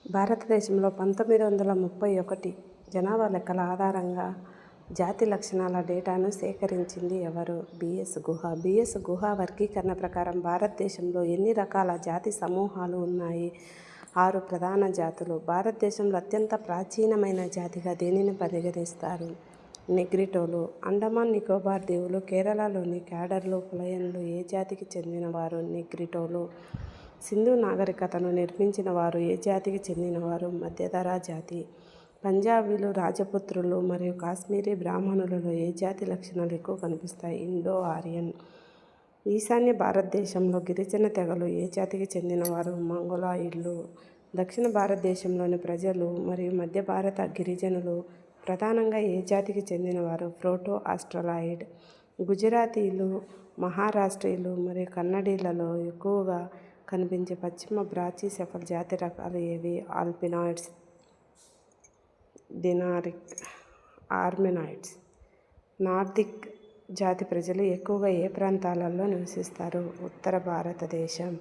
భారతదేశంలో 1931 జనాభా లెక్కల ఆధారంగా జాతి లక్షణాల డేటాను సేకరించింది ఎవరు? బిఎస్ గుహ. బిఎస్ గుహ వర్గీకరణ ప్రకారం భారతదేశంలో ఎన్ని రకాల జాతి సమూహాలు ఉన్నాయి? 6 ప్రధాన జాతులు. భారతదేశంలో అత్యంత ప్రాచీనమైన జాతిగా దేనిని పరిగణిస్తారు? నెగ్రిటోలు. అండమాన్ నికోబార్ దీవులు, కేరళలోని క్యాడర్లు, పులయన్లు ఏ జాతికి చెందినవారు? నెగ్రిటోలు. సింధు నాగరికతను నిర్మించిన వారు ఏ జాతికి చెందినవారు? మధ్యధరా జాతి. పంజాబీలు, రాజపుత్రులు మరియు కాశ్మీరీ బ్రాహ్మణులలో ఏ జాతి లక్షణాలు ఎక్కువ కనిపిస్తాయి? Indo Aryan. ఈశాన్య భారతదేశంలో గిరిజన తెగలు ఏ జాతికి చెందినవారు? మంగోలాయిడ్లు. దక్షిణ భారతదేశంలోని ప్రజలు మరియు మధ్య భారత గిరిజనులు ప్రధానంగా ఏ జాతికి చెందినవారు? Proto Australoid. గుజరాతీలు, మహారాష్ట్రీయులు మరియు కన్నడీలలో ఎక్కువగా కనిపించే పశ్చిమ బ్రాచిసెఫల్ జాతి రకాలు ఏవి? ఆల్పినాయిడ్స్, డినారిక్, ఆర్మెనాయిడ్స్. నార్దిక్ జాతి ప్రజలు ఎక్కువగా ఏ ప్రాంతాలలో నివసిస్తారు? ఉత్తర భారతదేశం.